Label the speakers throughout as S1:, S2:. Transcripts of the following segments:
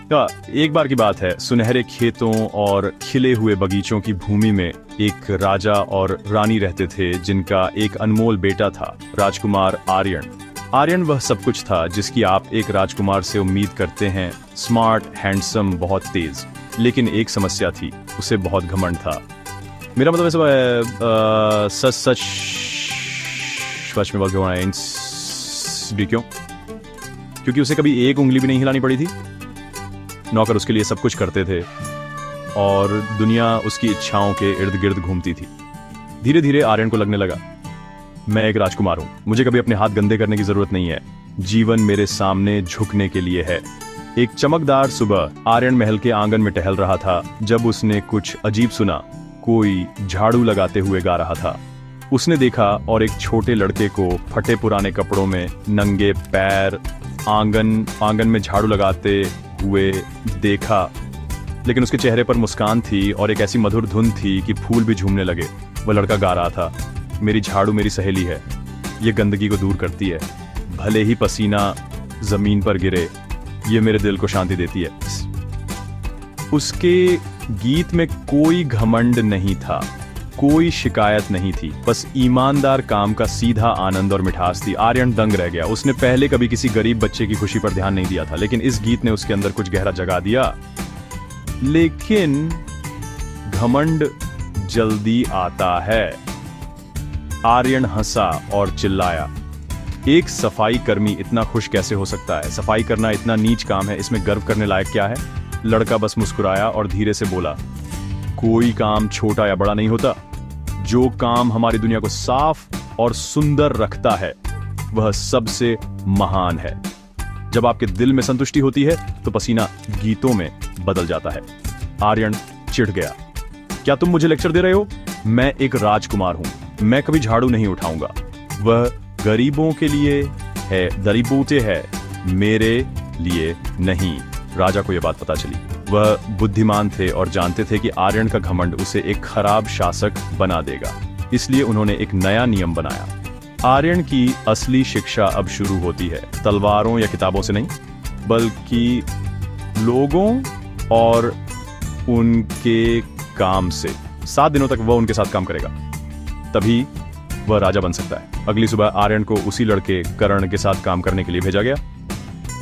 S1: एक बार की बात है, सुनहरे खेतों और खिले हुए बगीचों की भूमि में एक राजा और रानी रहते थे, जिनका एक अनमोल बेटा था, राजकुमार आर्यन। आर्यन वह सब कुछ था जिसकी आप एक राजकुमार से उम्मीद करते हैं, स्मार्ट, हैंडसम, बहुत तेज। लेकिन एक समस्या थी, उसे बहुत घमंड था। मेरा मतलब ऐसा सच सच सच में बहुत घमंड। क्यों? क्योंकि उसे कभी एक उंगली भी नहीं हिलानी पड़ी थी। नौकर उसके लिए सब कुछ करते थे और दुनिया उसकी इच्छाओं के इर्द गिर्द घूमती थी। धीरे धीरे आर्यन को लगने लगा, मैं एक राजकुमार हूं, मुझे कभी अपने हाथ गंदे करने की जरूरत नहीं है। जीवन मेरे सामने झुकने के लिए है। एक चमकदार सुबह आर्यन महल के आंगन में टहल रहा था जब उसने कुछ अजीब सुना। कोई झाड़ू लगाते हुए गा रहा था। उसने देखा और एक छोटे लड़के को फटे पुराने कपड़ों में नंगे पैर आंगन में झाड़ू लगाते हुए देखा। लेकिन उसके चेहरे पर मुस्कान थी और एक ऐसी मधुर धुन थी कि फूल भी झूमने लगे। वह लड़का गा रहा था, मेरी झाड़ू मेरी सहेली है, ये गंदगी को दूर करती है, भले ही पसीना जमीन पर गिरे, ये मेरे दिल को शांति देती है। उसके गीत में कोई घमंड नहीं था, कोई शिकायत नहीं थी, बस ईमानदार काम का सीधा आनंद और मिठास थी। आर्यन दंग रह गया। उसने पहले कभी किसी गरीब बच्चे की खुशी पर ध्यान नहीं दिया था, लेकिन इस गीत ने उसके अंदर कुछ गहरा जगा दिया। लेकिन घमंड जल्दी आता है। आर्यन हंसा और चिल्लाया, एक सफाई कर्मी इतना खुश कैसे हो सकता है? सफाई करना इतना नीच काम है, इसमें गर्व करने लायक क्या है? लड़का बस मुस्कुराया और धीरे से बोला, कोई काम छोटा या बड़ा नहीं होता। जो काम हमारी दुनिया को साफ और सुंदर रखता है वह सबसे महान है। जब आपके दिल में संतुष्टि होती है तो पसीना गीतों में बदल जाता है। आर्यन चिढ़ गया, क्या तुम मुझे लेक्चर दे रहे हो? मैं एक राजकुमार हूं, मैं कभी झाड़ू नहीं उठाऊंगा। वह गरीबों के लिए है, दरिबूते है, मेरे लिए नहीं। राजा को यह बात पता चली। वह बुद्धिमान थे और जानते थे कि आर्यन का घमंड उसे एक खराब शासक बना देगा। इसलिए उन्होंने एक नया नियम बनाया। आर्यन की असली शिक्षा अब शुरू होती है, तलवारों या किताबों से नहीं, बल्कि लोगों और उनके काम से। 7 दिनों तक वह उनके साथ काम करेगा, तभी वह राजा बन सकता है। अगली सुबह आर्यन को उसी लड़के करण के साथ काम करने के लिए भेजा गया।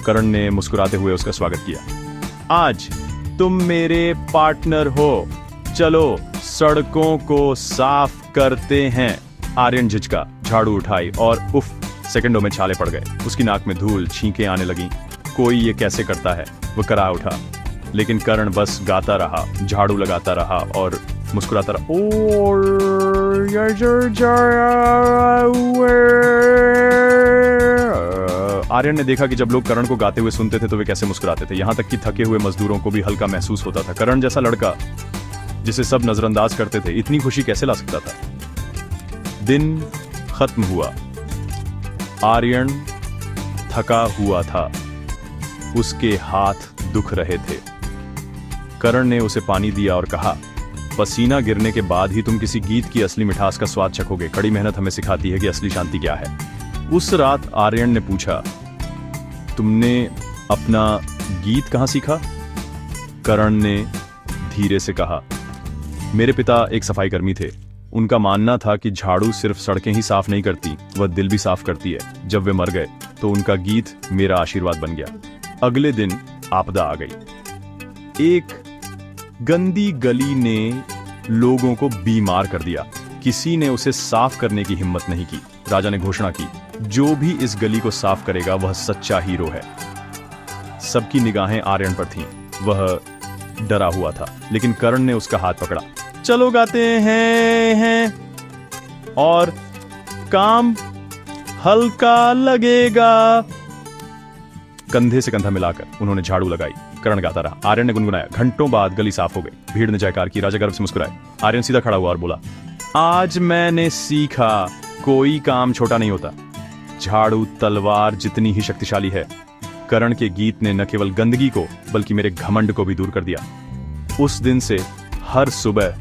S1: करण ने मुस्कुराते हुए उसका स्वागत किया। आज तुम मेरे पार्टनर हो, चलो सड़कों को साफ करते हैं। आर्यन झिझका, झाड़ू उठाई और उफ, सेकंडों में छाले पड़ गए। उसकी नाक में धूल, छींकें आने लगीं। कोई ये कैसे करता है? वो करा उठा। लेकिन करण बस गाता रहा, झाड़ू लगाता रहा और मुस्कुराता रहा। आर्यन ने देखा कि जब लोग करण को गाते हुए सुनते थे तो वे कैसे मुस्कुराते थे। यहां तक कि थके हुए मजदूरों को भी हल्का महसूस होता था। करण जैसा लड़का जिसे सब नजरअंदाज करते थे, इतनी खुशी कैसे ला सकता था? दिन खत्म हुआ। आर्यन थका हुआ था, उसके हाथ दुख रहे थे। करण ने उसे पानी दिया और कहा, पसीना गिरने के बाद ही तुम किसी गीत की असली मिठास का स्वाद चखोगे। कड़ी मेहनत हमें सिखाती है कि असली शांति क्या है। उस रात आर्यन ने पूछा, तुमने अपना गीत कहां सीखा? करण ने धीरे से कहा, मेरे पिता एक सफाई कर्मी थे। उनका मानना था कि झाड़ू सिर्फ सड़कें ही साफ नहीं करती, वह दिल भी साफ करती है। जब वे मर गए तो उनका गीत मेरा आशीर्वाद बन गया। अगले दिन आपदा आ गई। एक गंदी गली ने लोगों को बीमार कर दिया। किसी ने उसे साफ करने की हिम्मत नहीं की। राजा ने घोषणा की, जो भी इस गली को साफ करेगा वह सच्चा हीरो है। सबकी निगाहें आर्यन पर थीं। वह डरा हुआ था, लेकिन करण ने उसका हाथ पकड़ा। चलो गाते हैं और काम हल्का लगेगा। कंधे से कंधा मिलाकर उन्होंने झाड़ू लगाई। करण गाता रहा। आर्यन ने गुनगुनाया। घंटों बाद गली साफ हो गई। भीड़ ने जयकार की। राजा गर्व से मुस्कुराए। आर्यन सीधा खड़ा हुआ और बोला, आज मैंने सीखा, कोई काम छोटा नहीं होता। झाड़ू तलवार जितनी ही शक्तिशाली है। करण के गीत ने न केवल गंदगी को बल्कि मेरे घमंड को भी दूर कर दिया। उस दिन से हर सुबह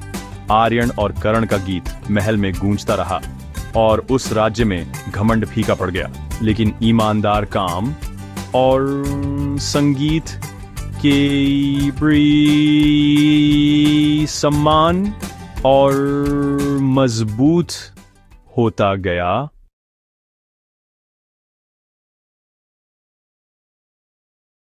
S1: आर्यन और करण का गीत महल में गूंजता रहा और उस राज्य में घमंड फीका पड़ गया। लेकिन ईमानदार काम और संगीत सम्मान और मजबूत होता गया।